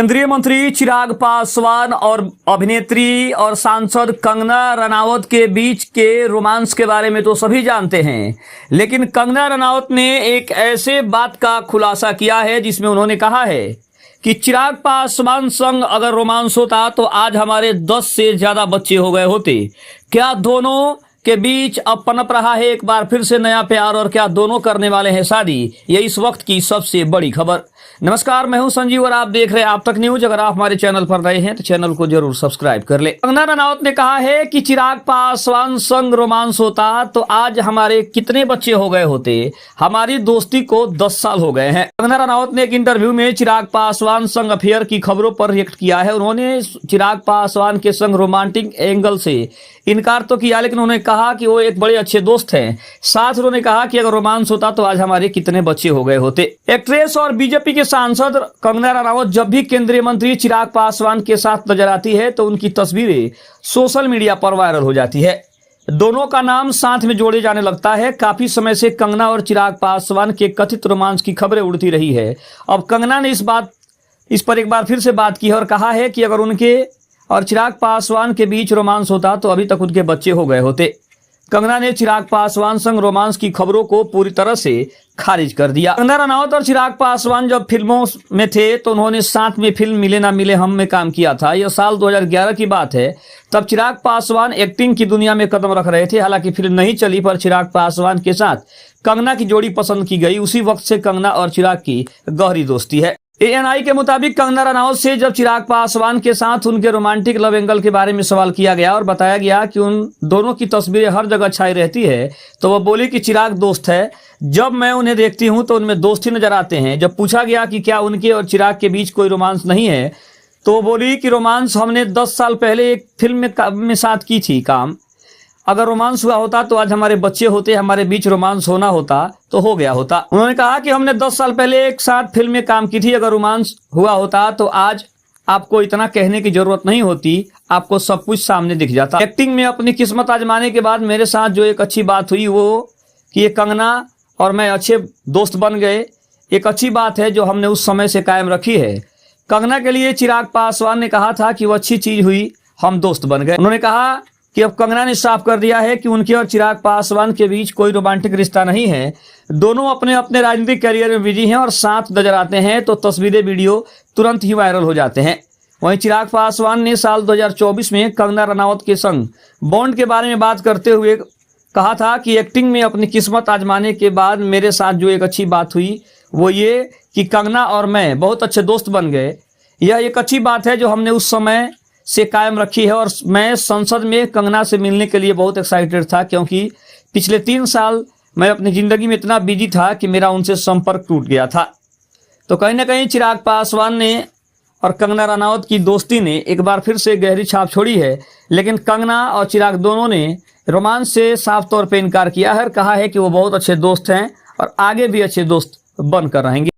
केंद्रीय मंत्री चिराग पासवान और अभिनेत्री और सांसद कंगना रनावत के बीच के रोमांस के बारे में तो सभी जानते हैं, लेकिन कंगना रनावत ने एक ऐसे बात का खुलासा किया है जिसमें उन्होंने कहा है कि चिराग पासवान संग अगर रोमांस होता तो आज हमारे 10 से ज्यादा बच्चे हो गए होते। क्या दोनों के बीच अब पनप रहा है एक बार फिर से नया प्यार, और क्या दोनों करने वाले हैं शादी? ये इस वक्त की सबसे बड़ी खबर। नमस्कार, मैं हूं संजीव और आप देख रहे हैं आप तक न्यूज। अगर आप हमारे चैनल पर नए हैं तो चैनल को जरूर सब्सक्राइब कर ले। कंगना रनावत ने कहा है कि चिराग पासवान संग रोमांस होता तो आज हमारे कितने बच्चे हो गए होते, हमारी दोस्ती को 10 साल हो गए हैं। कंगना रनावत ने एक इंटरव्यू में चिराग पासवान संग अफेयर की खबरों पर रिएक्ट किया है। उन्होंने चिराग पासवान के संग रोमांटिक एंगल से इनकार तो किया, लेकिन उन्होंने कहा कि वो एक बड़े अच्छे दोस्त हैं। साथ उन्होंने कहा कि अगर रोमांस होता तो आज हमारे कितने बच्चे हो गए होते। एक्ट्रेस और बीजेपी के सांसद कंगना रनावत जब भी केंद्रीय मंत्री चिराग पासवान के साथ नजर आती है तो उनकी तस्वीरें सोशल मीडिया पर वायरल हो जाती है। दोनों का नाम साथ में जोड़े जाने लगता है। काफी समय से कंगना और चिराग पासवान के कथित रोमांस की खबरें उड़ती रही है। अब कंगना ने इस पर एक बार फिर से बात की है और कहा है कि अगर उनके और चिराग पासवान के बीच रोमांस होता तो अभी तक उनके बच्चे हो गए होते। कंगना ने चिराग पासवान संग रोमांस की खबरों को पूरी तरह से खारिज कर दिया। कंगना रनावत और चिराग पासवान जब फिल्मों में थे तो उन्होंने साथ में फिल्म मिले ना मिले हम में काम किया था। यह साल 2011 की बात है। तब चिराग पासवान एक्टिंग की दुनिया में कदम रख रहे थे। हालांकि फिल्म नहीं चली, पर चिराग पासवान के साथ कंगना की जोड़ी पसंद की गई। उसी वक्त से कंगना और चिराग की गहरी दोस्ती है। ANI के मुताबिक कंगना रनावत से जब चिराग पासवान के साथ उनके रोमांटिक लव एंगल के बारे में सवाल किया गया और बताया गया कि उन दोनों की तस्वीरें हर जगह छाई रहती है, तो वह बोली कि चिराग दोस्त है। जब मैं उन्हें देखती हूं तो उनमें दोस्त ही नजर आते हैं। जब पूछा गया कि क्या उनके और चिराग के बीच कोई रोमांस नहीं है, तो वो बोली कि रोमांस हमने 10 साल पहले एक फिल्म में साथ की थी काम। अगर रोमांस हुआ होता तो आज हमारे बच्चे होते, हमारे बीच रोमांस होना होता तो हो गया होता। उन्होंने कहा कि हमने 10 साल पहले एक साथ फिल्म में काम की थी। अगर रोमांस हुआ होता तो आज आपको इतना कहने की जरूरत नहीं होती, आपको सब कुछ सामने दिख जाता। एक्टिंग में अपनी किस्मत आजमाने के बाद मेरे साथ जो एक अच्छी बात हुई वो कि ये कंगना और मैं अच्छे दोस्त बन गए। एक अच्छी बात है जो हमने उस समय से कायम रखी है। कंगना के लिए चिराग पासवान ने कहा था कि वो अच्छी चीज हुई, हम दोस्त बन गए। उन्होंने कहा कि अब कंगना ने साफ कर दिया है कि उनके और चिराग पासवान के बीच कोई रोमांटिक रिश्ता नहीं है। दोनों अपने अपने राजनीतिक करियर में बिजी हैं और साथ नजर आते हैं तो तस्वीरें वीडियो तुरंत ही वायरल हो जाते हैं। वहीं चिराग पासवान ने साल 2024 में कंगना रनावत के संग बॉन्ड के बारे में बात करते हुए कहा था कि एक्टिंग में अपनी किस्मत आजमाने के बाद मेरे साथ जो एक अच्छी बात हुई वो ये कि कंगना और मैं बहुत अच्छे दोस्त बन गए। यह एक अच्छी बात है जो हमने उस समय से कायम रखी है। और मैं संसद में कंगना से मिलने के लिए बहुत एक्साइटेड था, क्योंकि पिछले 3 साल मैं अपनी जिंदगी में इतना बिजी था कि मेरा उनसे संपर्क टूट गया था। तो कहीं ना कहीं चिराग पासवान ने और कंगना रनावत की दोस्ती ने एक बार फिर से गहरी छाप छोड़ी है। लेकिन कंगना और चिराग दोनों ने रोमांस से साफ तौर पर इनकार किया है और कहा है कि वो बहुत अच्छे दोस्त हैं और आगे भी अच्छे दोस्त बनकर रहेंगे।